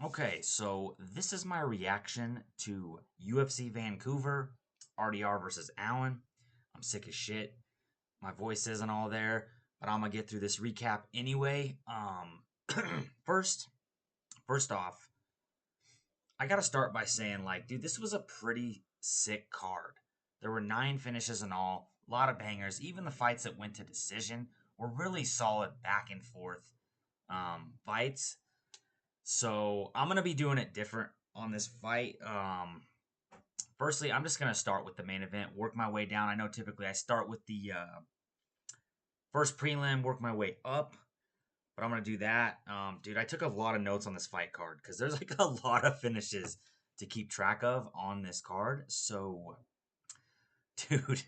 Okay, so this is my reaction to UFC Vancouver, RDR versus Allen. I'm sick as shit. My voice isn't all there, but I'm gonna get through this recap anyway. First, first off, I gotta start by saying, like, dude, this was a pretty sick card. There were 9 finishes in all, a lot of bangers. Even the fights that went to decision were really solid back and forth fights. So I'm gonna be doing it different on this fight. Firstly, I'm just gonna start with the main event, work my way down. I know typically I start with the first prelim, work my way up, but I'm gonna do that. Dude, I took a lot of notes on this fight card because there's like a lot of finishes to keep track of on this card. So, dude,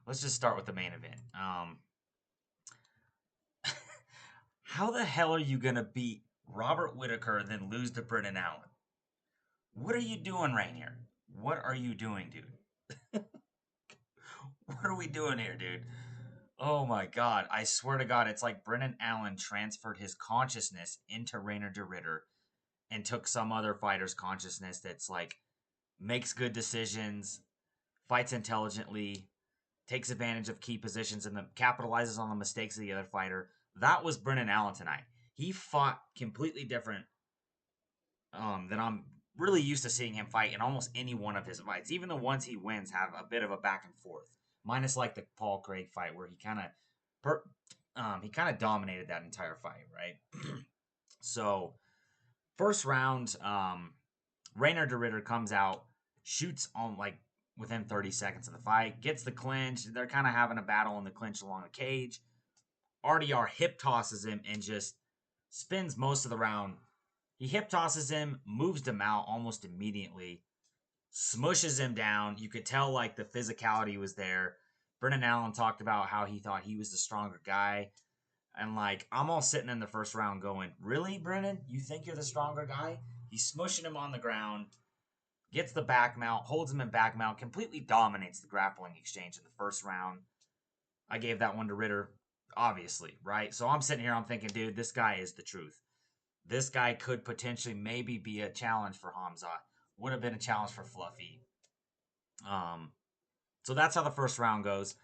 let's just start with the main event. How the hell are you gonna beat Robert Whitaker then lose to Brendan Allen? What are you doing, Reinier? What are you doing, dude? What are we doing here, dude? Oh my god. I swear to god, it's like Brendan Allen transferred his consciousness into Reinier de Ridder and took some other fighter's consciousness that's like makes good decisions, fights intelligently, takes advantage of key positions, and capitalizes on the mistakes of the other fighter. That was Brendan Allen tonight. He fought completely different than I'm really used to seeing him fight in almost any one of his fights. Even the ones he wins have a bit of a back and forth, minus like the Paul Craig fight where he kind of dominated that entire fight, right? So first round, Reinier de Ridder comes out, shoots on like within 30 seconds of the fight, gets the clinch. They're kind of having a battle in the clinch along the cage. RDR hip tosses him and just spends most of the round. He hip tosses him, moves him out almost immediately, smushes him down. You could tell like the physicality was there. Brendan Allen talked about how he thought he was the stronger guy. And like, I'm all sitting in the first round going, really, Brennan? You think you're the stronger guy? He's smushing him on the ground, gets the back mount, holds him in back mount, completely dominates the grappling exchange in the first round. I gave that one to Ridder, obviously, right? So I'm sitting here, I'm thinking, dude, this guy is the truth. This guy could potentially maybe be a challenge for Hamzat. Would have been a challenge for Fluffy. Um, so that's how the first round goes.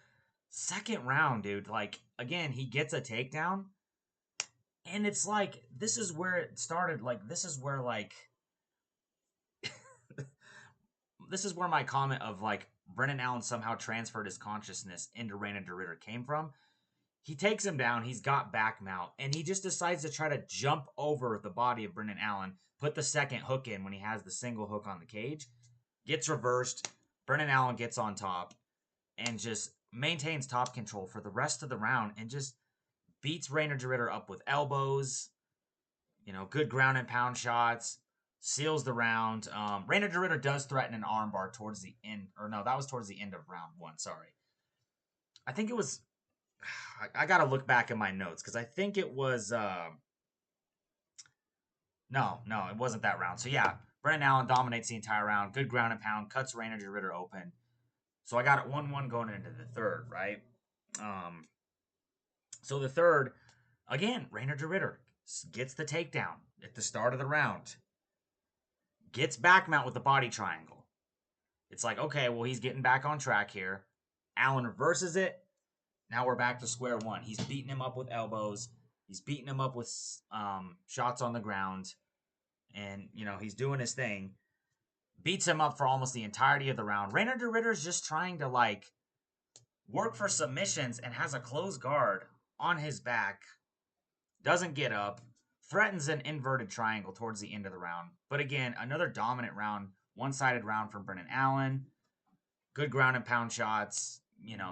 Second round, dude, like again, he gets a takedown, and it's like this is where it started. Like this is where this is where my comment of like Brendan Allen somehow transferred his consciousness into Reinier de Ridder came from. He takes him down. He's got back mount, and he just decides to try to jump over the body of Brendan Allen, put the second hook in when he has the single hook on the cage, gets reversed. Brendan Allen gets on top and just maintains top control for the rest of the round and just beats Reinier de Ridder up with elbows, good ground and pound shots, seals the round. Reinier de Ridder does threaten an armbar towards the end, or no, that was towards the end of round one. Sorry. I think it was I gotta look back at my notes because I think it was no, it wasn't that round. So yeah, Brendan Allen dominates the entire round. Good ground and pound, cuts Reinier de Ridder open. So I got it 1-1 going into the third, right? So the third, again, Reinier de Ridder gets the takedown at the start of the round. Gets back mount with the body triangle. It's like, okay, well, he's getting back on track here. Allen reverses it. Now we're back to square one. He's beating him up with elbows. He's beating him up with shots on the ground. And, he's doing his thing. Beats him up for almost the entirety of the round. Reinier de Ridder is just trying to, like, work for submissions and has a closed guard on his back. Doesn't get up. Threatens an inverted triangle towards the end of the round. But again, another dominant round. One-sided round from Brendan Allen. Good ground and pound shots.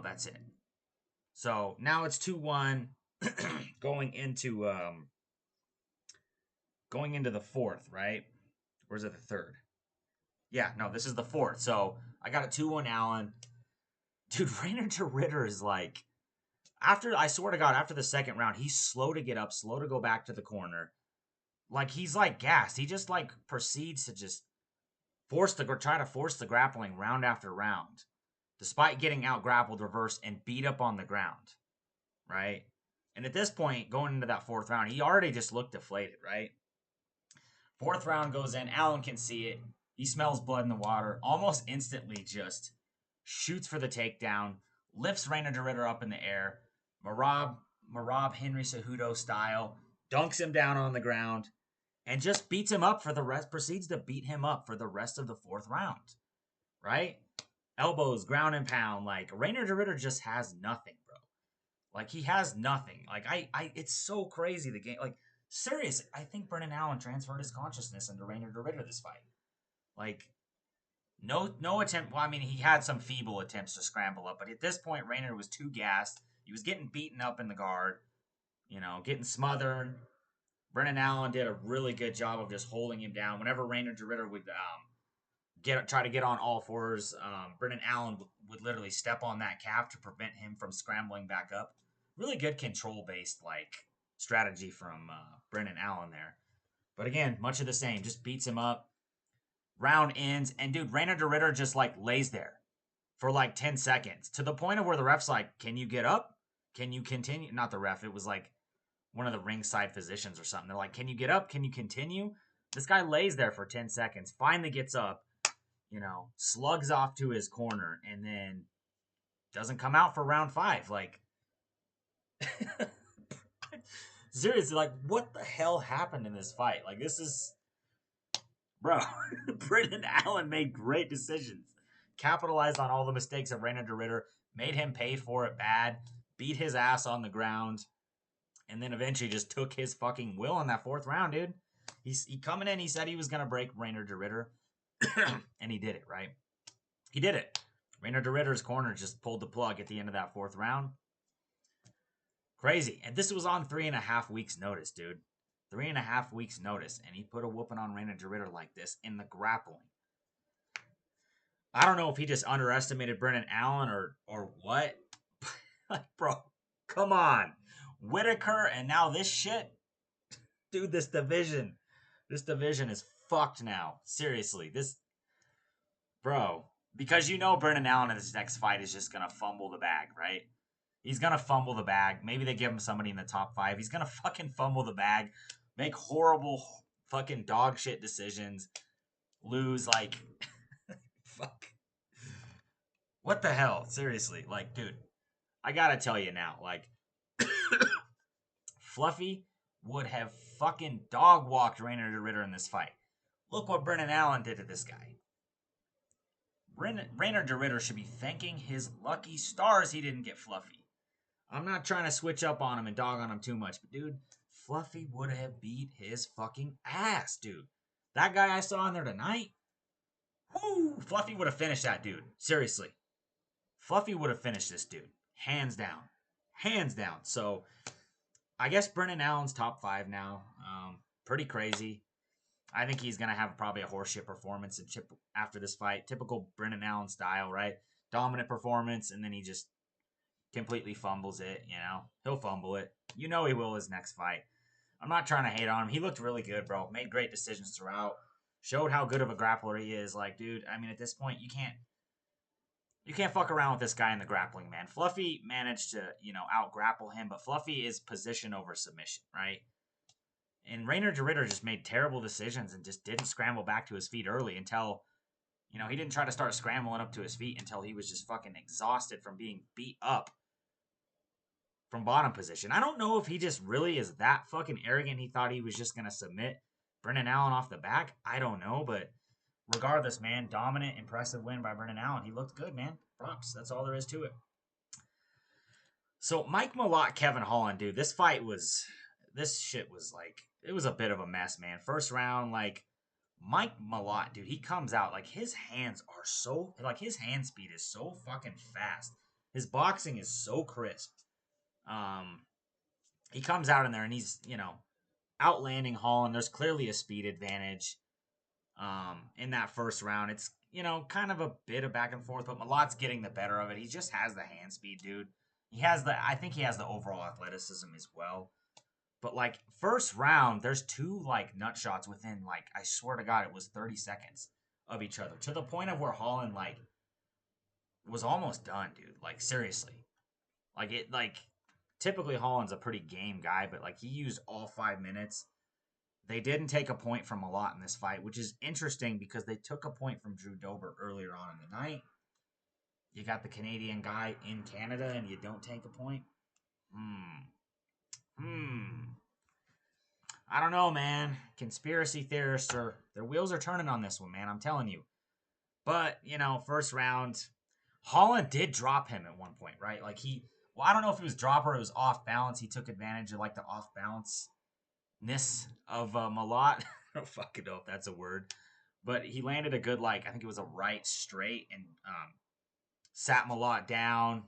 That's it. So now it's 2-1 going into the fourth, right? Or is it the third? Yeah, no, this is the fourth. So I got a 2-1 Allen. Dude, Reinier de Ridder is like, I swear to God, after the second round, he's slow to get up, slow to go back to the corner. Like, he's like gassed. He just like proceeds to just try to force the grappling round after round, despite getting out grappled, reversed, and beat up on the ground, right? And at this point, going into that fourth round, he already just looked deflated, right? Fourth round goes in. Allen can see it. He smells blood in the water. Almost instantly just shoots for the takedown. Lifts Reinier de Ridder up in the air. Marab Henry Cejudo style. Dunks him down on the ground. And just beats him up for the rest. Proceeds to beat him up for the rest of the fourth round. Right? Elbows, ground and pound. Like, Reinier de Ridder just has nothing, bro. Like, he has nothing. Like, it's so crazy, the game. Like, seriously, I think Brendan Allen transferred his consciousness into Reinier de Ridder this fight. Like, no attempt. Well, I mean, he had some feeble attempts to scramble up, but at this point, Reinier was too gassed. He was getting beaten up in the guard, getting smothered. Brendan Allen did a really good job of just holding him down. Whenever Reinier de Ridder would try to get on all fours, Brendan Allen would literally step on that calf to prevent him from scrambling back up. Really good control-based strategy from Brendan Allen there. But again, much of the same. Just beats him up. Round ends, and dude, Reinier de Ridder just lays there for 10 seconds to the point of where the ref's like, "Can you get up? Can you continue?" Not the ref. It was one of the ringside physicians or something. They're like, "Can you get up? Can you continue?" This guy lays there for 10 seconds. Finally gets up. Slugs off to his corner, and then doesn't come out for round 5. Seriously, what the hell happened in this fight? This is, bro. Brendan Allen made great decisions, capitalized on all the mistakes of Reinier de Ridder, made him pay for it bad, beat his ass on the ground, and then eventually just took his fucking will in that fourth round, dude. He coming in, he said he was gonna break Reinier de Ridder, and he did it, right? He did it. Reinier de Ridder's corner just pulled the plug at the end of that fourth round. Crazy. And this was on 3.5 weeks notice, dude. 3.5 weeks notice. And he put a whooping on Reinier de Ridder like this in the grappling. I don't know if he just underestimated Brendan Allen or what. Bro, come on. Whitaker and now this shit. Dude, this division is fucked now. Seriously. Bro. Because Brendan Allen in this next fight is just going to fumble the bag, right? He's going to fumble the bag. Maybe they give him somebody in the top 5. He's going to fucking fumble the bag. Make horrible fucking dog shit decisions. Lose, fuck. What the hell? Seriously. Dude. I got to tell you now. Fluffy would have fucking dog walked Reinier de Ridder in this fight. Look what Brendan Allen did to this guy. Reinier de Ridder should be thanking his lucky stars he didn't get Fluffy. I'm not trying to switch up on him and dog on him too much, but dude, Fluffy would have beat his fucking ass, dude. That guy I saw in there tonight, whoo, Fluffy would have finished that dude. Seriously. Fluffy would have finished this dude. Hands down. Hands down. So, I guess Brendan Allen's top 5 now. Pretty crazy. I think he's going to have probably a horseshit performance after this fight. Typical Brendan Allen style, right? Dominant performance, and then he just completely fumbles it, He'll fumble it. He will his next fight. I'm not trying to hate on him. He looked really good, bro. Made great decisions throughout. Showed how good of a grappler he is. Dude, I mean, at this point, you can't fuck around with this guy in the grappling, man. Fluffy managed to, out-grapple him, but Fluffy is position over submission, right? And Reinier de Ridder just made terrible decisions and just didn't scramble back to his feet early until, he didn't try to start scrambling up to his feet until he was just fucking exhausted from being beat up from bottom position. I don't know if he just really is that fucking arrogant. He thought he was just going to submit Brendan Allen off the back. I don't know, but regardless, man, dominant, impressive win by Brendan Allen. He looked good, man. Props. That's all there is to it. So, Mike Malott, Kevin Holland, dude, this shit was it was a bit of a mess, man. First round, Mike Malott, dude, he comes out, his hands are so, his hand speed is so fucking fast. His boxing is so crisp. He comes out in there and he's, outlanding Holland. There's clearly a speed advantage in that first round. It's, kind of a bit of back and forth, but Malott's getting the better of it. He just has the hand speed, dude. I think he has the overall athleticism as well. But, first round, there's 2, nut shots within, I swear to God, it was 30 seconds of each other. To the point of where Holland, was almost done, dude. Seriously. Typically Holland's a pretty game guy, but, he used all 5 minutes They didn't take a point from Malott in this fight, which is interesting because they took a point from Drew Dober earlier on in the night. You got the Canadian guy in Canada and you don't take a point? I don't know, man. Conspiracy theorists are their wheels are turning on this one, man. I'm telling you. But, first round, Holland did drop him at one point, right? Like I don't know if it was drop or it was off balance. He took advantage of like the off balance-ness of Malott. I don't fucking know if that's a word. But he landed a good, I think it was a right straight and sat Malott down.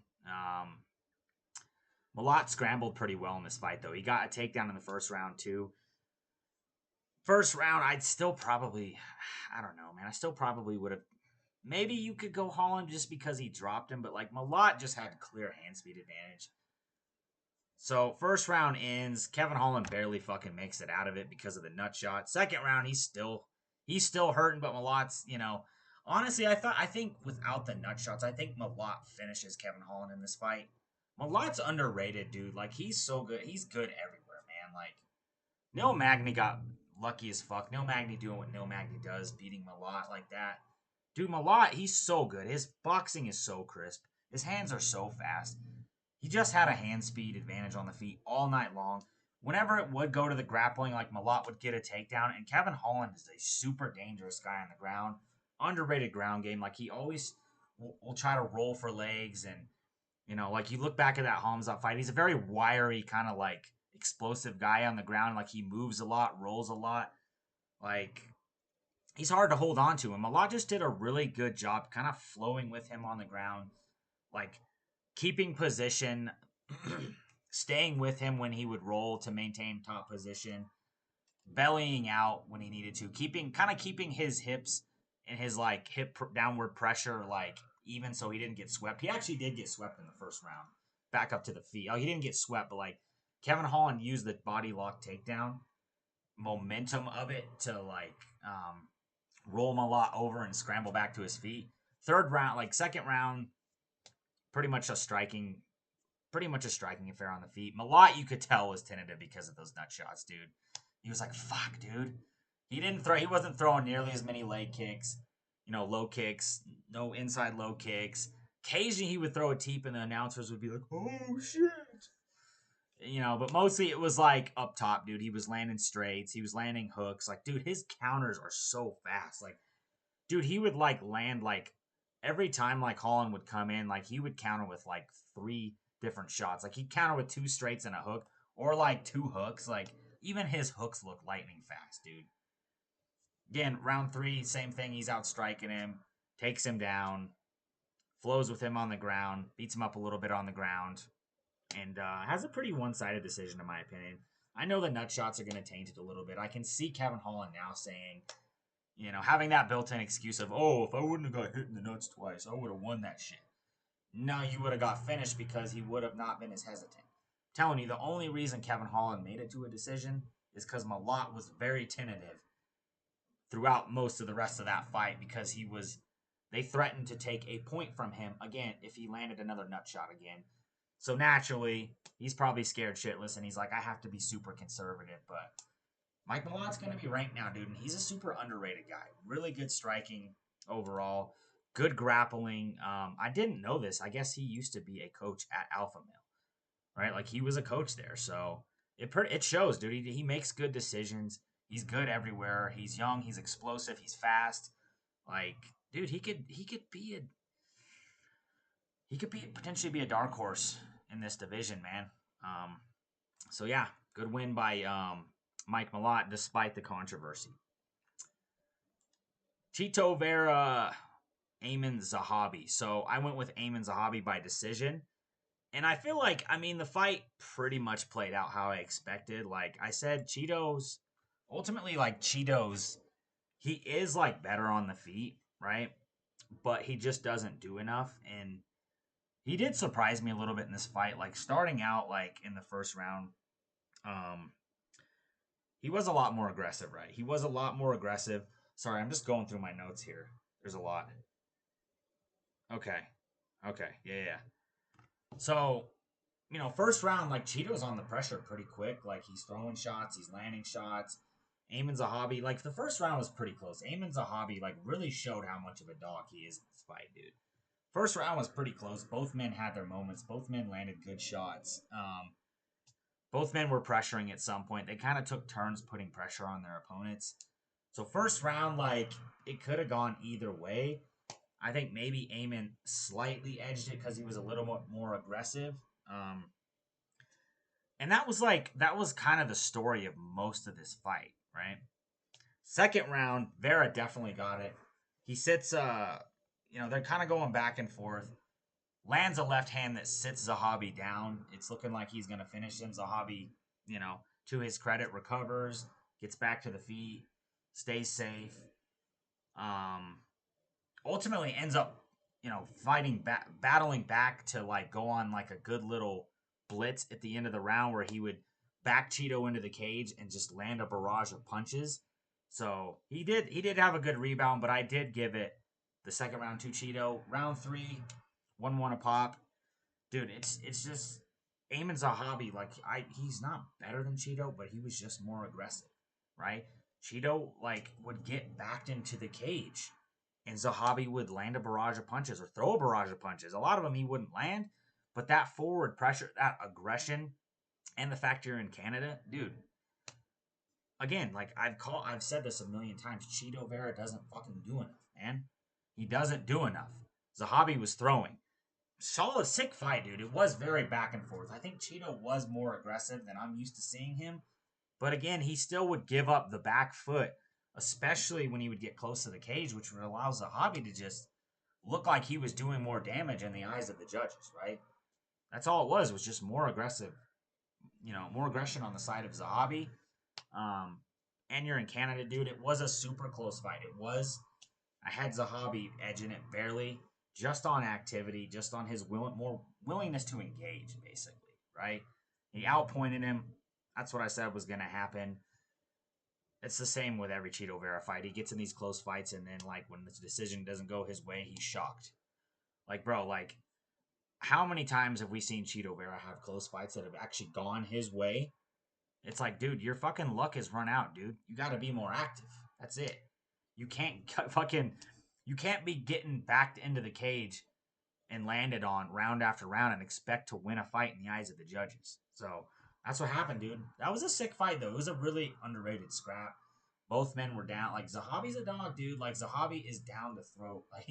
Malott scrambled pretty well in this fight, though. He got a takedown in the first round, too. First round, I'd still probably, I don't know, man. I still probably would have. Maybe you could go Holland just because he dropped him, but Malott just had clear hand speed advantage. So first round ends. Kevin Holland barely fucking makes it out of it because of the nut shot. Second round, he's still hurting, but Malott's, honestly, I think without the nut shots, I think Malott finishes Kevin Holland in this fight. Malott's underrated, dude. He's so good. He's good everywhere, man. Neil Magny got lucky as fuck. Neil Magny doing what Neil Magny does, beating Malott like that. Dude, Malott, he's so good. His boxing is so crisp. His hands are so fast. He just had a hand speed advantage on the feet all night long. Whenever it would go to the grappling, Malott would get a takedown. And Kevin Holland is a super dangerous guy on the ground. Underrated ground game. He always will try to roll for legs. And, you look back at that Hamza fight, he's a very wiry, kind of explosive guy on the ground. He moves a lot, rolls a lot. He's hard to hold on to. And Malott just did a really good job kind of flowing with him on the ground. Keeping position, staying with him when he would roll to maintain top position, bellying out when he needed to, keeping his hips and his hip downward pressure even so he didn't get swept. He actually did get swept in the first round, back up to the feet. He didn't get swept, but Kevin Holland used the body lock takedown momentum of it to roll Malott over and scramble back to his feet. Third round, second round, pretty much a striking affair on the feet. Malott, you could tell, was tentative because of those nut shots, dude. He was like, fuck, dude. He wasn't throwing nearly as many leg kicks, low kicks, no inside low kicks. Occasionally he would throw a teep and the announcers would be like, oh shit. But mostly it was up top, dude. He was landing straights. He was landing hooks. Dude, his counters are so fast. Dude, he would land every time Holland would come in, he would counter with 3 different shots. He'd counter with 2 straights and a hook, or 2 hooks. Even his hooks look lightning fast, dude. Again, round 3, same thing. He's out striking him, takes him down, flows with him on the ground, beats him up a little bit on the ground, and has a pretty one-sided decision in my opinion. I know the nut shots are going to taint it a little bit. I can see Kevin Holland now saying, having that built-in excuse of, oh, if I wouldn't have got hit in the nuts twice, I would have won that shit. No, you would have got finished because he would have not been as hesitant. I'm telling you, the only reason Kevin Holland made it to a decision is because Malott was very tentative throughout most of the rest of that fight because they threatened to take a point from him, again, if he landed another nut shot again. So naturally, he's probably scared shitless, and he's like, I have to be super conservative, but Mike Malott's going to be ranked now, dude, and he's a super underrated guy. Really good striking overall. Good grappling. I didn't know this. I guess he used to be a coach at Alpha Male, right? He was a coach there, so it shows, dude. He makes good decisions. He's good everywhere. He's young. He's explosive. He's fast. Dude, he could potentially be a dark horse in this division, man. So yeah, good win by Mike Malott despite the controversy. Chito Vera, Aiemann Zahabi. So I went with Aiemann Zahabi by decision. And I feel the fight pretty much played out how I expected. I said, Cheeto's, ultimately, Cheeto's, he is, better on the feet, right? But he just doesn't do enough. And he did surprise me a little bit in this fight. Starting out, in the first round, he was a lot more aggressive, right? He was a lot more aggressive. Sorry, I'm just going through my notes here. There's a lot. Okay. Yeah. So, first round, Cheeto's on the pressure pretty quick. He's throwing shots, he's landing shots. Aiemann Zahabi, like the first round was pretty close. Aiemann Zahabi like really showed how much of a dog he is in this fight, dude. First round was pretty close. Both men had their moments. Both men landed good shots. Both men were pressuring at some point. They kind of took turns putting pressure on their opponents. So first round, like it could have gone either way. I think maybe Aiemann slightly edged it because he was a little more aggressive. And that was kind of the story of most of this fight, right? Second round, Vera definitely got it. He sits, they're kind of going back and forth. Lands a left hand that sits Zahabi down. It's looking like he's going to finish him. Zahabi, to his credit, recovers, gets back to the feet, stays safe. Ultimately ends up, fighting back, battling back to like go on like a good little blitz at the end of the round where he would back Cheeto into the cage and just land a barrage of punches. So he did have a good rebound, but I did give it the second round to Cheeto. Round 3, 1-1 a pop. Dude, it's just Aiemann Zahabi, like he's not better than Cheeto, but he was just more aggressive, right? Cheeto like would get backed into the cage and Zahabi would land a barrage of punches or throw a barrage of punches. A lot of them he wouldn't land, but that forward pressure, that aggression, and the fact you're in Canada, dude. Again, like I've said this a million times. Cheeto Vera doesn't fucking do enough, man. He doesn't do enough. Zahabi was throwing. Solid, sick fight, dude. It was very back and forth. I think Cheeto was more aggressive than I'm used to seeing him. But again, he still would give up the back foot, especially when he would get close to the cage, which would allow Zahabi to just look like he was doing more damage in the eyes of the judges, right? That's all it was just more aggressive, more aggression on the side of Zahabi. And you're in Canada, dude. It was a super close fight. It was. I had Zahabi edging it barely, just on activity, just on his more willingness to engage, basically, right? He outpointed him. That's what I said was going to happen. It's the same with every Cheeto Vera fight. He gets in these close fights, and then, like, when the decision doesn't go his way, he's shocked. Like, bro, like, how many times have we seen Cheeto Vera have close fights that have actually gone his way? It's like, dude, your fucking luck has run out, dude. You got to be more active. That's it. You can't you can't be getting backed into the cage and landed on round after round and expect to win a fight in the eyes of the judges. So that's what happened, dude. That was a sick fight, though. It was a really underrated scrap. Both men were down. Like, Zahabi's a dog, dude. Like, Zahabi is down to throw. Like,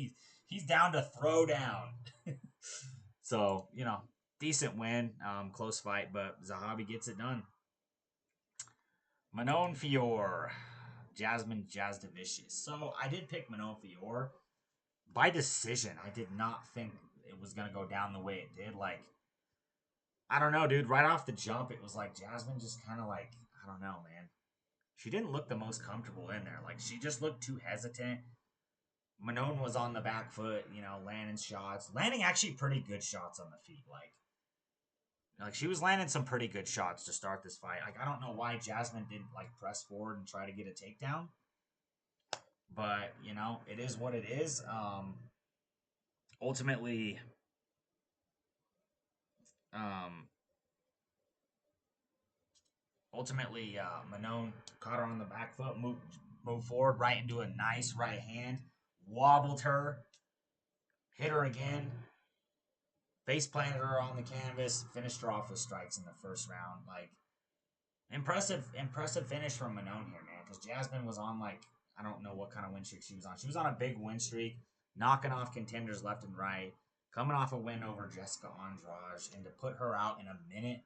he's down to throw down. So, decent win. Close fight, but Zahabi gets it done. Manon Fior. Jasmine Jasudavicius. So I did pick Manon Fior by decision. I did not think it was going to go down the way it did. Like, I don't know, dude. Right off the jump, it was like Jasmine just kind of like, I don't know, man. She didn't look the most comfortable in there. Like, she just looked too hesitant. Manon was on the back foot, landing shots. Landing actually pretty good shots on the feet. Like she was landing some pretty good shots to start this fight. Like, I don't know why Jasmine didn't like press forward and try to get a takedown. But, it is what it is. Ultimately, Manon caught her on the back foot, moved forward right into a nice right hand, wobbled her, hit her again, face planted her on the canvas, finished her off with strikes in the first round. Like, impressive finish from Manon here, man. Because Jasmine was on like, I don't know what kind of win streak she was on. She was on a big win streak, knocking off contenders left and right, coming off a win over Jessica Andrade, and to put her out in a minute,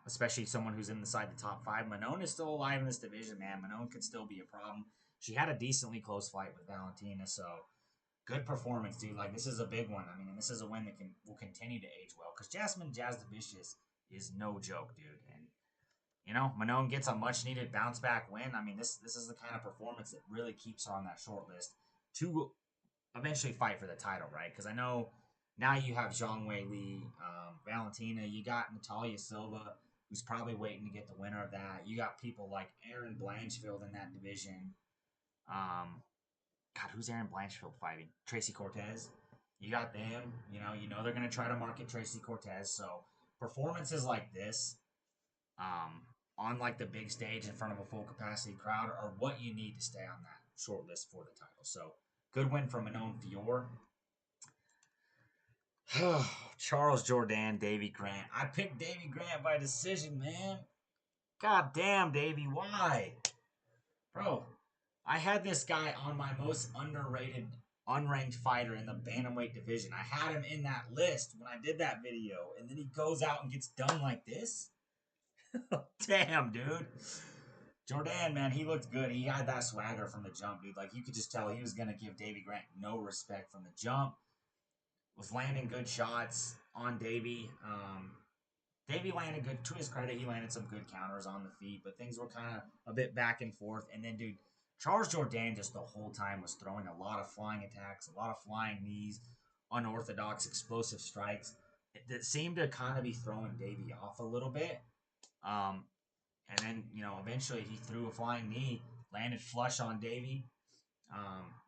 especially someone who's inside the top 5. Manon is still alive in this division, man. Manon could still be a problem. She had a decently close fight with Valentina, so good performance, dude. Like, this is a big one. I mean, this is a win that will continue to age well, because Jasmine Jasudavicius is no joke, dude. And Manon gets a much-needed bounce-back win. I mean, this is the kind of performance that really keeps her on that short list to eventually fight for the title, right? Because I know now you have Zhang Wei Li, Valentina. You got Natalia Silva, who's probably waiting to get the winner of that. You got people like Erin Blanchfield in that division. God, who's Erin Blanchfield fighting? Tracy Cortez. You got them. You know they're going to try to market Tracy Cortez. So performances like this, on like the big stage in front of a full capacity crowd are what you need to stay on that short list for the title. So good win from Manon Fior. Charles Jourdain, Davey Grant. I picked Davey Grant by decision, man. God damn, Davey, why? Bro, I had this guy on my most underrated, unranked fighter in the bantamweight division. I had him in that list when I did that video, and then he goes out and gets done like this? Damn, dude. Jourdain, man, he looked good. He had that swagger from the jump, dude. Like, you could just tell he was going to give Davey Grant no respect from the jump. Was landing good shots on Davey. Davey landed good. To his credit, he landed some good counters on the feet, but things were kind of a bit back and forth. And then, dude, Charles Jourdain just the whole time was throwing a lot of flying attacks, a lot of flying knees, unorthodox, explosive strikes. It seemed to kind of be throwing Davey off a little bit. And then, eventually he threw a flying knee, landed flush on Davey,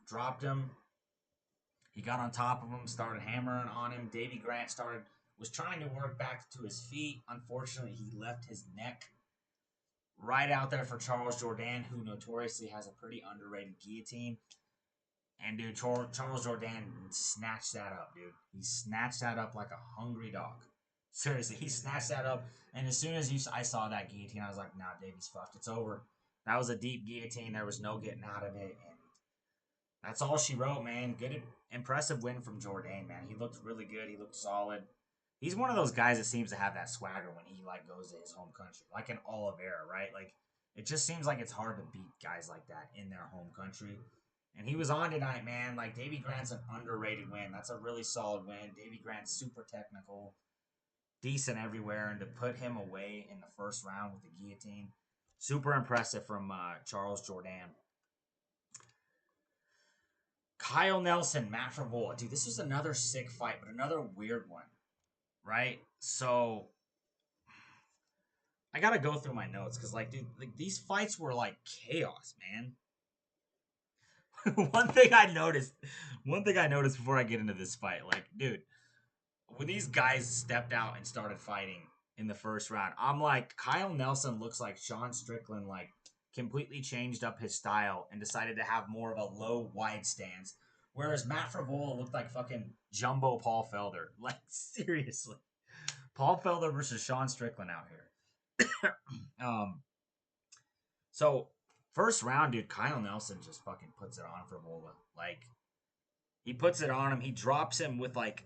dropped him. He got on top of him, started hammering on him. Davey Grant was trying to work back to his feet. Unfortunately, he left his neck right out there for Charles Jourdain, who notoriously has a pretty underrated guillotine. And, dude, Charles Jourdain snatched that up, dude. He snatched that up like a hungry dog. Seriously, he snatched that up. And as soon as I saw that guillotine, I was like, nah, Davey's fucked. It's over. That was a deep guillotine. There was no getting out of it. And that's all she wrote, man. Good, impressive win from Jourdain, man. He looked really good. He looked solid. He's one of those guys that seems to have that swagger when he like goes to his home country, like an Oliveira, right? Like it just seems like it's hard to beat guys like that in their home country. And he was on tonight, man. Like Davey Grant's an underrated win. That's a really solid win. Davey Grant's super technical, decent everywhere, and to put him away in the first round with the guillotine, super impressive from Charles Jourdain. Kyle Nelson, Matt Frevola. Dude, this was another sick fight, but another weird one, right? So, I gotta go through my notes, because, like, dude, these fights were, like, chaos, man. One thing I noticed before I get into this fight, like, dude, when these guys stepped out and started fighting in the first round, I'm like, Kyle Nelson looks like Sean Strickland, like, completely changed up his style and decided to have more of a low, wide stance. Whereas Matt Frevola looked like fucking jumbo Paul Felder. Like, seriously. Paul Felder versus Sean Strickland out here. So, first round, dude, Kyle Nelson just fucking puts it on Frevola. Like, he puts it on him. He drops him with, like,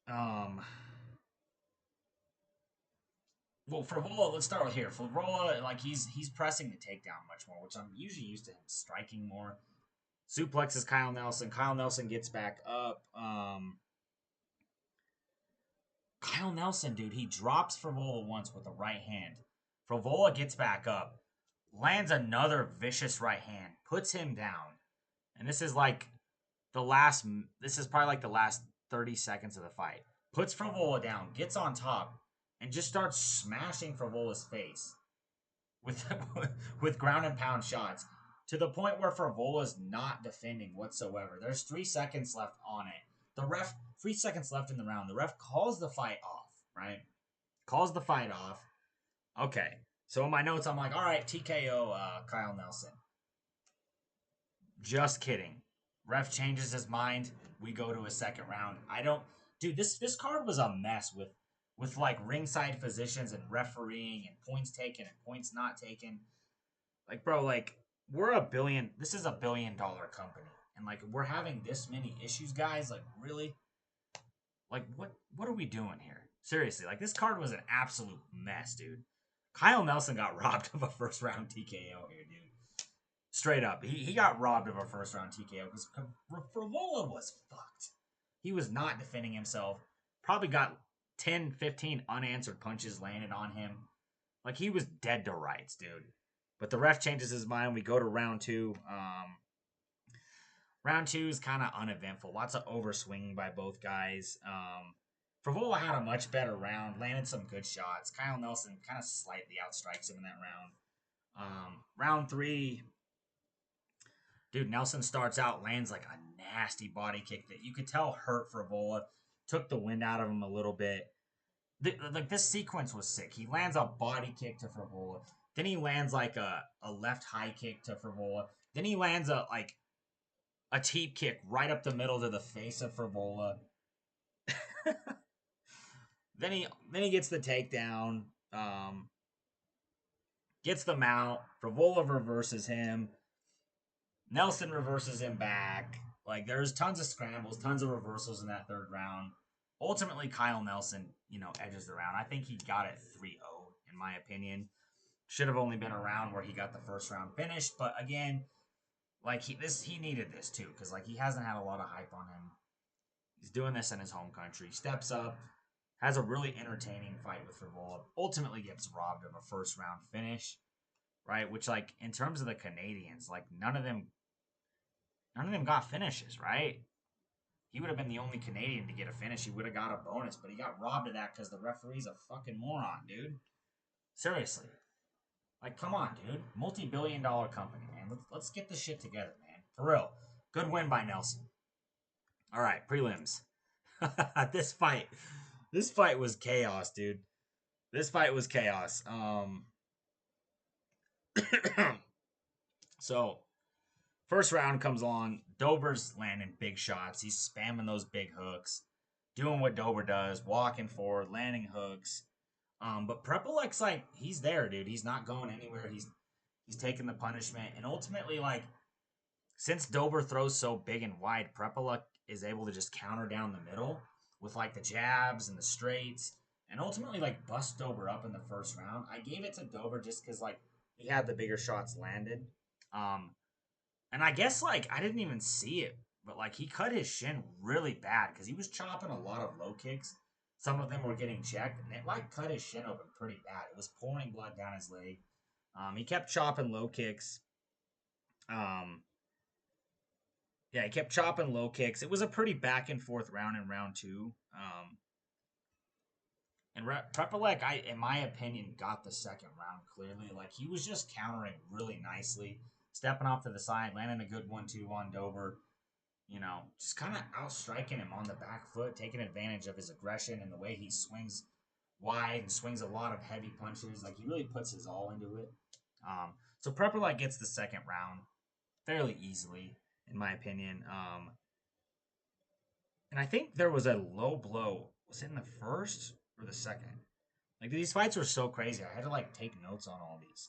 well, Frevola, let's start with here. Frevola, like, he's pressing the takedown much more, which I'm usually used to him striking more. Suplexes Kyle Nelson. Kyle Nelson gets back up. Kyle Nelson, dude, he drops Frevola once with the right hand. Frevola gets back up, lands another vicious right hand, puts him down. And this is like this is probably like the last 30 seconds of the fight. Puts Frevola down, gets on top, and just starts smashing Frevola's face with ground and pound shots to the point where Frevola's not defending whatsoever. There's 3 seconds left on it. The ref, 3 seconds left in the round. The ref calls the fight off, right? Calls the fight off. Okay. So in my notes, I'm like, all right, TKO Kyle Nelson. Just kidding. Ref changes his mind. We go to a second round. Dude, this card was a mess with like ringside physicians and refereeing and points taken and points not taken. Like, bro, like, this is $1 billion company. And like, we're having this many issues, guys. Like, really? Like, what are we doing here? Seriously, like, this card was an absolute mess, dude. Kyle Nelson got robbed of a first round TKO here, dude. Straight up. He got robbed of a first round TKO because Frevola was fucked. He was not defending himself. Probably got 10, 15 unanswered punches landed on him. Like, he was dead to rights, dude. But the ref changes his mind. We go to round 2. Round 2 is kind of uneventful. Lots of overswinging by both guys. Frevola had a much better round. Landed some good shots. Kyle Nelson kind of slightly outstrikes him in that round. Round 3, dude, Nelson starts out, lands like a nasty body kick that you could tell hurt Frevola. Took the wind out of him a little bit. like this sequence was sick. He lands a body kick to Frevola. Then he lands like a left high kick to Frevola. Then he lands a teep kick right up the middle to the face of Frevola. then he gets the takedown. Gets the mount. Frevola reverses him. Nelson reverses him back. Like, there's tons of scrambles, tons of reversals in that third round. Ultimately, Kyle Nelson, edges the round. I think he got it 3-0, in my opinion. Should have only been a round where he got the first round finished. But again, like, he needed this too, because like he hasn't had a lot of hype on him. He's doing this in his home country. Steps up, has a really entertaining fight with Frevola. Ultimately gets robbed of a first round finish, right? Which, like, in terms of the Canadians, like none of them got finishes, right? He would have been the only Canadian to get a finish. He would have got a bonus, but he got robbed of that because the referee's a fucking moron, dude. Seriously. Like, come on, dude. Multi-billion-dollar company, man. Let's get this shit together, man. For real. Good win by Nelson. All right, prelims. This fight was chaos, dude. This fight was chaos. So, first round comes along. Dober's landing big shots. He's spamming those big hooks, doing what Dober does, walking forward, landing hooks. But Prepolec's like, he's there, dude. He's not going anywhere. He's taking the punishment, and ultimately, like, since Dober throws so big and wide, Prepolec is able to just counter down the middle with like the jabs and the straights, and ultimately like bust Dober up in the first round. I gave it to Dober just because like he had the bigger shots landed. Um, and I guess like I didn't even see it, but like he cut his shin really bad because he was chopping a lot of low kicks. Some of them were getting checked, and it like cut his shin open pretty bad. It was pouring blood down his leg. He kept chopping low kicks. Yeah, he kept chopping low kicks. It was a pretty back and forth round in round two. And Prepolec, in my opinion, got the second round clearly. Like, he was just countering really nicely, stepping off to the side, landing a good 1-2 on Dober. Just kind of outstriking him on the back foot, taking advantage of his aggression and the way he swings wide and swings a lot of heavy punches. Like, he really puts his all into it. So Prepolec gets the second round fairly easily, in my opinion. And I think there was a low blow. Was it in the first or the second? Like, these fights were so crazy. I had to like take notes on all these.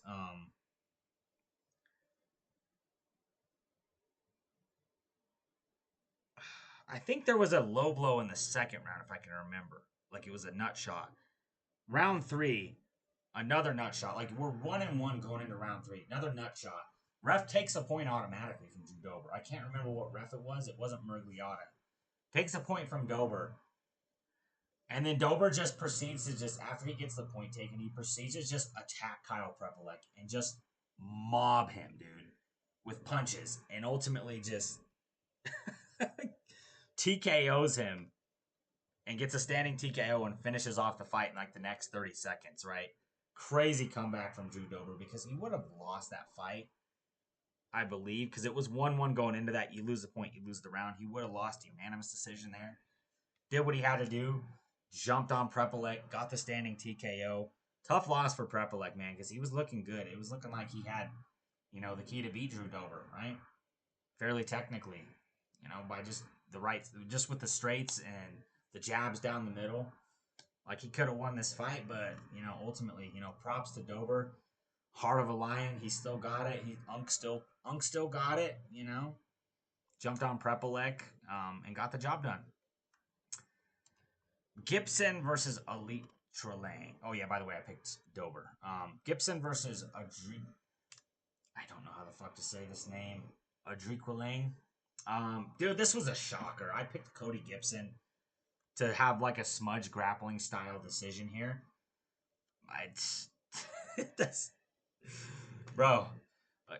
I think there was a low blow in the second round, if I can remember. Like, it was a nut shot. Round three, another nut shot. Like, we're 1-1 going into round three. Another nut shot. Ref takes a point automatically from Drew Dober. I can't remember what ref it was. It wasn't Mergliotta. Takes a point from Dober. And then Dober just proceeds to after he gets the point taken, he proceeds to just attack Kyle Prepolec and just mob him, dude, with punches. And ultimately just TKOs him and gets a standing TKO and finishes off the fight in like the next 30 seconds, right? Crazy comeback from Drew Dober because he would have lost that fight, I believe, because it was 1-1 going into that. You lose the point, you lose the round. He would have lost a unanimous decision there. Did what he had to do. Jumped on Prepolec, got the standing TKO. Tough loss for Prepolec, man, because he was looking good. It was looking like he had, the key to beat Drew Dober, right? Fairly technically, by just with the straights and the jabs down the middle. Like, he could have won this fight, but, ultimately, props to Dober. Heart of a lion, he still got it. Unk still got it, Jumped on Prepolec, and got the job done. Gibson versus Adriqileng. Oh yeah, by the way, I picked Dober. Gibson versus I don't know how the fuck to say this name. Adriqileng. Dude, this was a shocker. I picked Cody Gibson to have like a smudge grappling style decision here. That's, bro.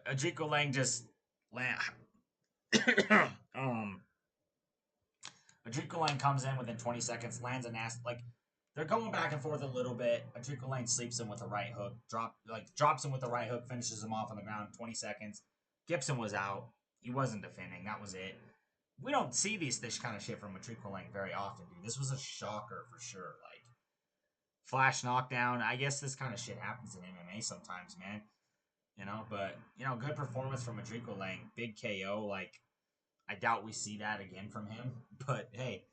Adriqileng just Adriqileng comes in within 20 seconds, lands an ass. Like, they're going back and forth a little bit. Adriqileng sleeps him with a right hook, drops him with the right hook, finishes him off on the ground in 20 seconds. Gibson was out. He wasn't defending. That was it. We don't see this kind of shit from Adriqileng very often, dude. This was a shocker for sure. Like, flash knockdown. I guess this kind of shit happens in MMA sometimes, man. But good performance from Adriqileng. Big KO. Like, I doubt we see that again from him. But hey,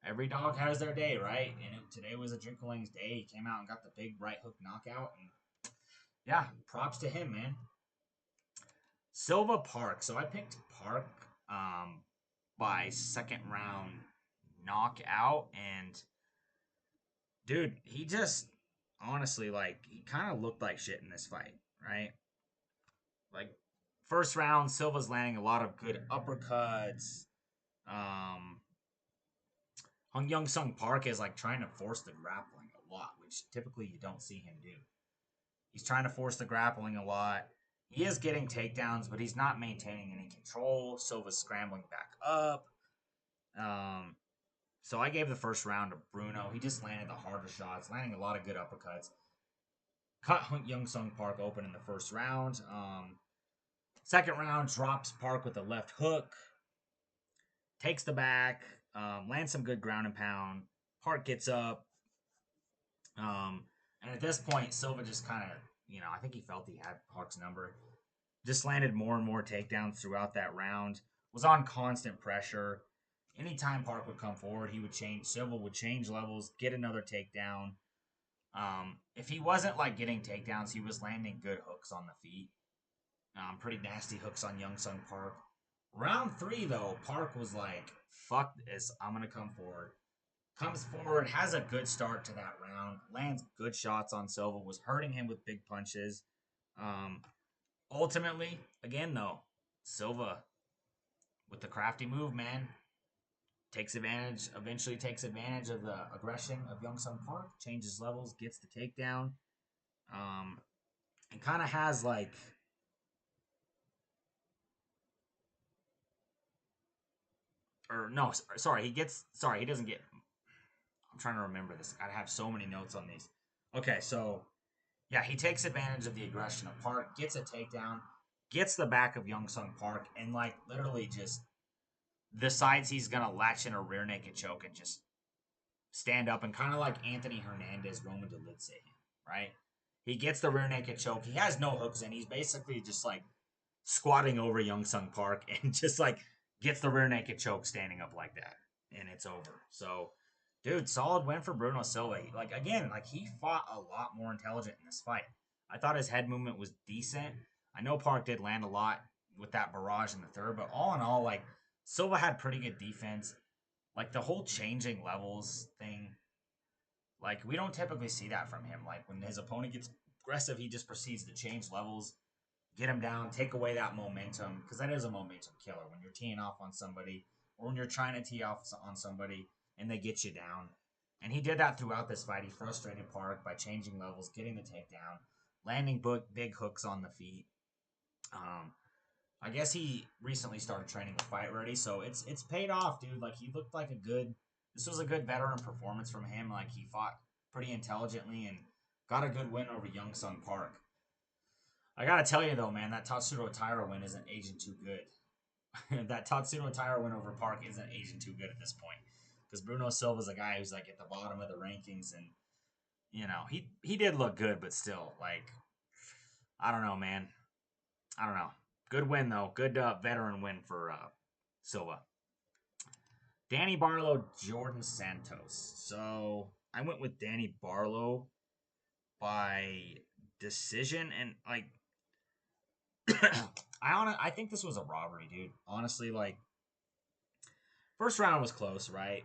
every dog has their day, right? And today was Adriqileng's day. He came out and got the big right hook knockout, and yeah, props to him, man. Silva Park. So I picked Park by second round knockout, and dude, he just honestly, like, he kind of looked like shit in this fight, right? Like, first round, Silva's landing a lot of good uppercuts. Hyunsung Park is like trying to force the grappling a lot, which typically you don't see him do. He's trying to force the grappling a lot. He is getting takedowns, but he's not maintaining any control. Silva's scrambling back up. So I gave the first round to Bruno. He just landed the harder shots, landing a lot of good uppercuts. Cut Hyunsung Park open in the first round. Second round, drops Park with a left hook. Takes the back. Lands some good ground and pound. Park gets up. And at this point, Silva just kind of, I think he felt he had Park's number. Just landed more and more takedowns throughout that round. Was on constant pressure. Anytime Park would come forward, Silva would change levels, get another takedown. If he wasn't like getting takedowns, he was landing good hooks on the feet. Pretty nasty hooks on Hyunsung Park. Round 3, though, Park was like, fuck this, I'm going to come forward. Comes forward, has a good start to that round, lands good shots on Silva, was hurting him with big punches. Ultimately, again, though, Silva, with the crafty move, man, eventually takes advantage of the aggression of Hyunsung Park, changes levels, gets the takedown, and kind of has like, or no, sorry, he doesn't get, I'm trying to remember this. I have so many notes on these. Okay, so yeah, he takes advantage of the aggression of Park, gets a takedown, gets the back of Hyunsung Park, and like literally just decides he's gonna latch in a rear naked choke and just stand up and kind of like Anthony Hernandez, Roman Dolidze him, right? He gets the rear naked choke. He has no hooks in. He's basically just like squatting over Hyunsung Park and just like gets the rear naked choke standing up like that, and it's over. So, dude, solid win for Bruno Silva. Like, again, like, he fought a lot more intelligent in this fight. I thought his head movement was decent. I know Park did land a lot with that barrage in the third, but all in all, like, Silva had pretty good defense. Like, the whole changing levels thing, like, we don't typically see that from him. Like, when his opponent gets aggressive, he just proceeds to change levels, get him down, take away that momentum, because that is a momentum killer when you're teeing off on somebody or when you're trying to tee off on somebody and they get you down. And he did that throughout this fight. He frustrated Park by changing levels, getting the takedown, landing big hooks on the feet. I guess he recently started training with Fight Ready, so it's paid off, dude. Like, he looked like this was a good veteran performance from him. Like, he fought pretty intelligently and got a good win over Hyunsung Park. I gotta tell you though, man, that Tatsuro Taira win isn't aging too good. That Tatsuro Taira win over Park isn't aging too good at this point. Because Bruno Silva's a guy who's like at the bottom of the rankings, and he did look good, but still, like, I don't know, man. I don't know. Good win though. Good veteran win for Silva. Danny Barlow, Djorden Santos. So I went with Danny Barlow by decision, and like, I think this was a robbery, dude. Honestly, like, first round was close, right?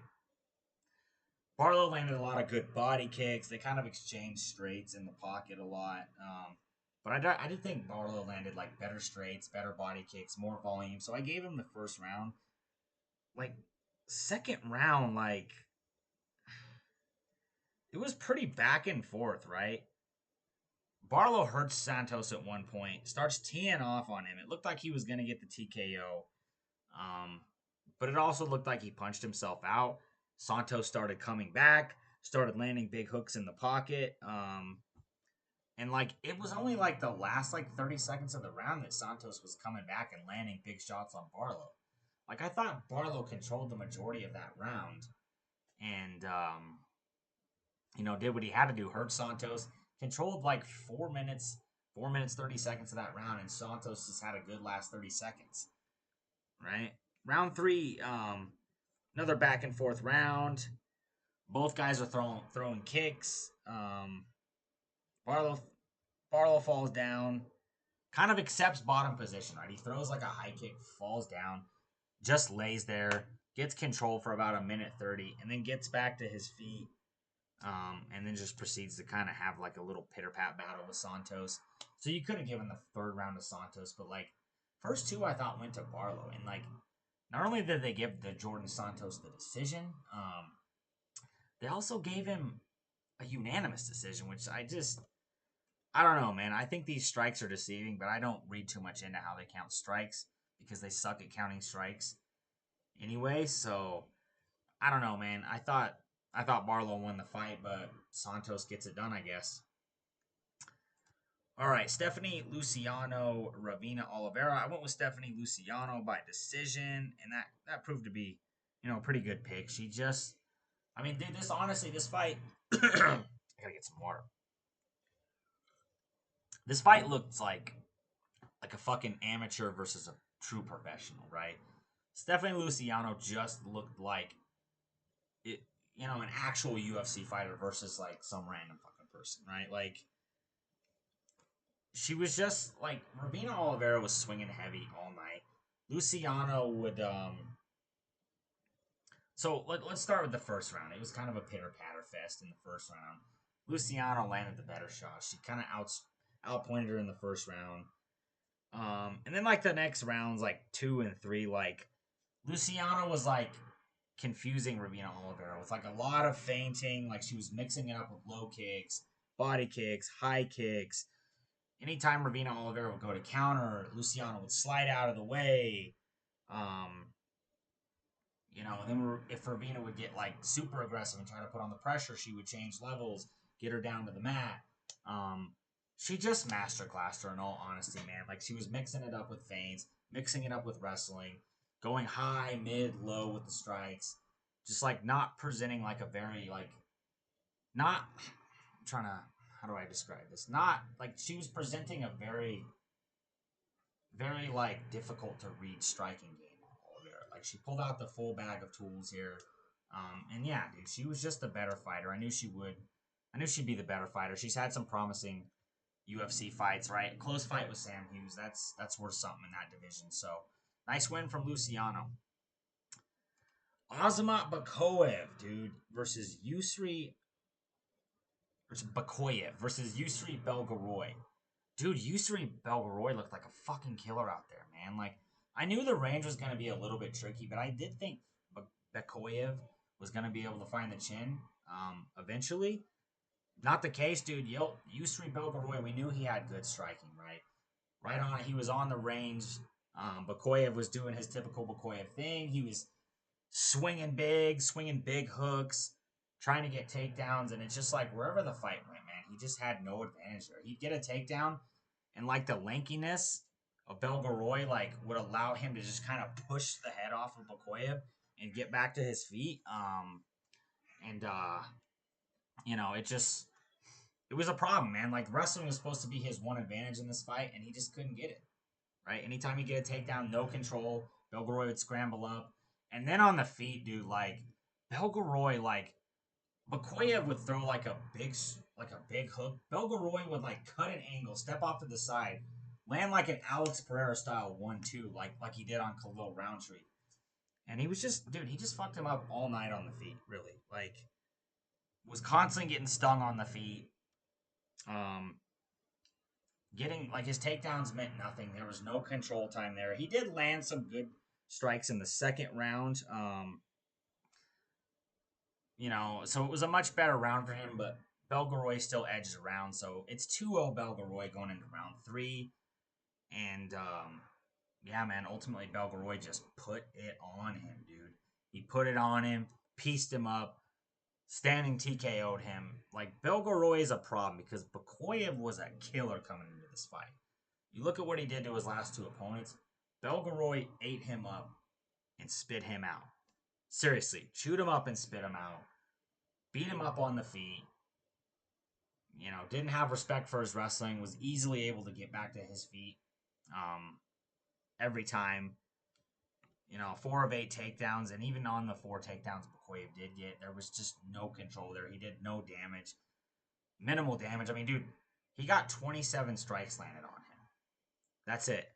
Barlow landed a lot of good body kicks. They kind of exchanged straights in the pocket a lot. But I did think Barlow landed like better straights, better body kicks, more volume. So I gave him the first round. Like, second round, like, it was pretty back and forth, right? Barlow hurts Santos at one point, starts teeing off on him. It looked like he was going to get the TKO. But it also looked like he punched himself out. Santos started coming back, started landing big hooks in the pocket. And like, it was only like the last like 30 seconds of the round that Santos was coming back and landing big shots on Barlow. Like, I thought Barlow controlled the majority of that round. And did what he had to do, hurt Santos, controlled like 4 minutes 30 seconds of that round, and Santos just had a good last 30 seconds. Right? Round three, another back and forth round. Both guys are throwing kicks. Barlow Barlow falls down, kind of accepts bottom position, right? He throws like a high kick, falls down, just lays there, gets control for about a minute 30, and then gets back to his feet, and then just proceeds to kind of have like a little pitter pat battle with Santos. So you could have given the third round to Santos, but like first two I thought went to Barlow, and like not only did they give the Jourdain Santos the decision, they also gave him a unanimous decision, which I don't know, man. I think these strikes are deceiving, but I don't read too much into how they count strikes because they suck at counting strikes anyway. So I don't know, man. I thought Barlow won the fight, but Santos gets it done, I guess. All right, Stephanie Luciano, Ravena Oliveira. I went with Stephanie Luciano by decision, and that proved to be, a pretty good pick. I mean, dude, this fight. I gotta get some water. This fight looked like a fucking amateur versus a true professional, right? Stephanie Luciano just looked like it, an actual UFC fighter versus like some random fucking person, right? Like she was just like Ravena Oliveira was swinging heavy all night. Luciano would So let's start with the first round. It was kind of a pitter patter fest in the first round. Luciano landed the better shot. She kind of outpointed her in the first round. And then like the next rounds, like 2 and 3, like Luciano was like confusing Ravena Oliveira with like a lot of feinting. Like she was mixing it up with low kicks, body kicks, high kicks. Anytime Ravena Oliveira would go to counter, Luciano would slide out of the way. Um, and then if Ravena would get like super aggressive and try to put on the pressure, she would change levels, get her down to the mat. Um, she just masterclassed her in all honesty, man. Like she was mixing it up with feints, mixing it up with wrestling, going high, mid, low with the strikes, just like not presenting like a very like not I'm trying to how do I describe this? Not like she was presenting a very very like difficult to read striking game. Like she pulled out the full bag of tools here. And yeah, dude, she was just a better fighter. I knew she would. I knew she'd be the better fighter. She's had some promising UFC fights, right? Close fight with Sam Hughes. That's worth something in that division. So nice win from Luciano. Azamat Bekoev, dude, versus Yousri versus Bekoev versus Yousri Belgaroui. Dude, Yousri Belgaroui looked like a fucking killer out there, man. Like I knew the range was going to be a little bit tricky, but I did think Bekoev was going to be able to find the chin eventually. Not the case, dude. Yousri Belgaroui, we knew he had good striking, right? Right on. He was on the range. Bekoev was doing his typical Bekoev thing. He was swinging big hooks, trying to get takedowns, and it's just like wherever the fight went, man, he just had no advantage there. He'd get a takedown, and like the lankiness of Belgaroui like would allow him to just kind of push the head off of Bekoev and get back to his feet. And it was a problem, man. Like wrestling was supposed to be his one advantage in this fight, and he just couldn't get it. Right? Anytime he get a takedown, no control, Belgaroui would scramble up. And then on the feet, dude, like Belgaroui, like Bekoev would throw like a big hook. Belgaroui would like cut an angle, step off to the side, land like an Alex Pereira style 1-2, like he did on Khalil Roundtree. And he was just, dude, he just fucked him up all night on the feet, really. Like, was constantly getting stung on the feet. Getting, like, his takedowns meant nothing. There was no control time there. He did land some good strikes in the second round. So it was a much better round for him, but Belgaroui still edged around. So it's 2-0 Belgaroui going into round 3. And, yeah, man, ultimately Belgaroui just put it on him, dude. He put it on him, pieced him up, standing TKO'd him. Like, Belgaroui is a problem because Bekoev was a killer coming into this fight. You look at what he did to his last two opponents. Belgaroui ate him up and spit him out. Seriously, chewed him up and spit him out. Beat him up on the feet. You know, didn't have respect for his wrestling. Was easily able to get back to his feet. Every time. You know, 4 of 8 takedowns, and even on the 4 takedowns Bekoev did get, there was just no control there. He did no damage. Minimal damage. I mean, dude, he got 27 strikes landed on him. That's it.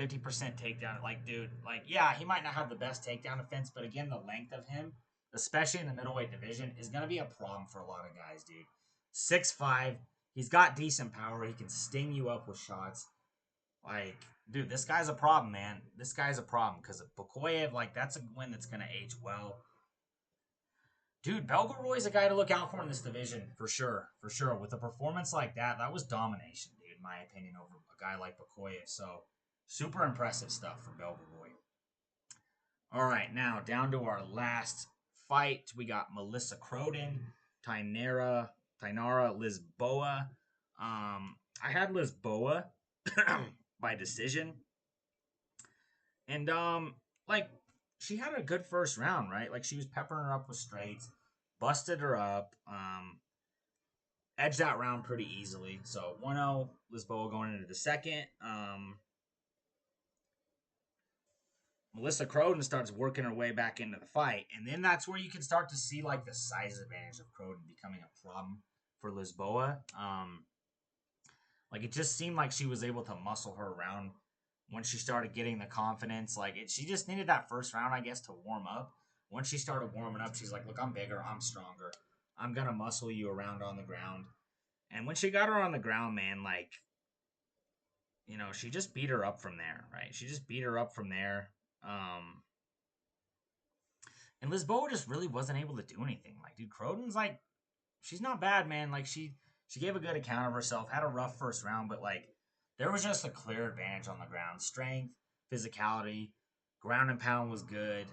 50% takedown. Like, dude, like, yeah, he might not have the best takedown defense, but again, the length of him, especially in the middleweight division, is going to be a problem for a lot of guys, dude. 6'5", he's got decent power. He can sting you up with shots. Like, dude, this guy's a problem, man. This guy's a problem because Bekoev, like, that's a win that's going to age well. Dude, Belgaroui a guy to look out for in this division, for sure. For sure. With a performance like that, that was domination, dude, in my opinion, over a guy like Bekoev. So, super impressive stuff from Belgaroui. All right, now down to our last fight. We got Melissa Croden, Tainara Lisboa. I had Lisboa by decision. And like she had a good first round, right? Like she was peppering her up with straights, busted her up, edged that round pretty easily. So 1-0 Lisboa going into the second. Melissa Croden starts working her way back into the fight, and then that's where you can start to see like the size advantage of Croden becoming a problem for Lisboa. Like it just seemed like she was able to muscle her around when she started getting the confidence. Like she just needed that first round, I guess, to warm up. Once she started warming up, she's like, "Look, I'm bigger, I'm stronger. I'm gonna muscle you around on the ground." And when she got her on the ground, man, like, you know, she just beat her up from there, right? She just beat her up from there. And Lisboa just really wasn't able to do anything. Like, dude, Croden's like, she's not bad, man. Like, she gave a good account of herself, had a rough first round, but like, there was just a clear advantage on the ground. Strength, physicality, ground and pound was good.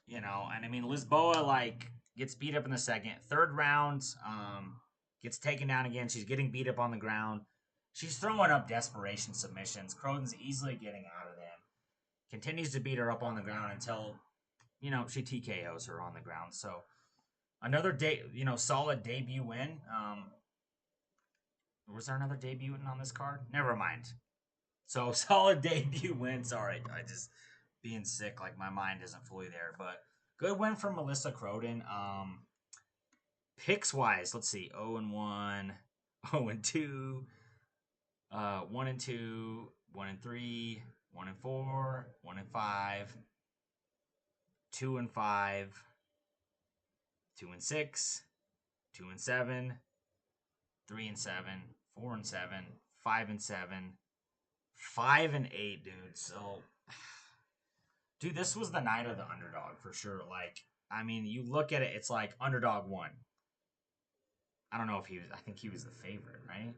You know, and I mean, Lisboa like gets beat up in the second, third round, gets taken down again. She's getting beat up on the ground. She's throwing up desperation submissions. Croden's easily getting out of them. Continues to beat her up on the ground until, you know, she TKOs her on the ground. So another solid debut win. Was there another debut win on this card? Never mind. So solid debut win. Sorry, I just being sick, like my mind isn't fully there. But good win from Melissa Croden. Picks wise, let's see. 0-1, 0-2, 1-2, 1-3, 1-4, 1-5, 2-5, 2-6, 2-7, 3-7, 4-7, 5-7, 5-8, dude. So, dude, this was the night of the underdog for sure. Like, I mean, you look at it, it's like underdog won. I don't know if he was. I think he was the favorite, right?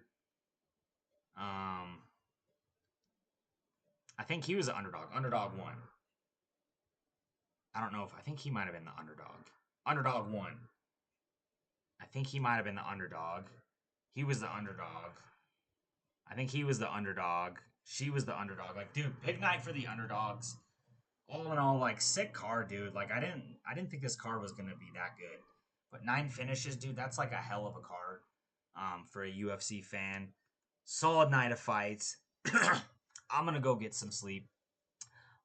I think he was the underdog. Underdog won. I don't know if I think he might have been the underdog. Underdog won. I think he might have been the underdog. He was the underdog. I think he was the underdog. She was the underdog. Like, dude, big night for the underdogs. All in all, like, sick card, dude. Like, I didn't think this card was gonna be that good. But 9 finishes, dude, that's like a hell of a card. For a UFC fan. Solid night of fights. I'm gonna go get some sleep.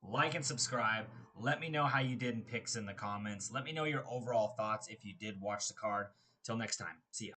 Like and subscribe. Let me know how you did in picks in the comments. Let me know your overall thoughts if you did watch the card. Till next time. See ya.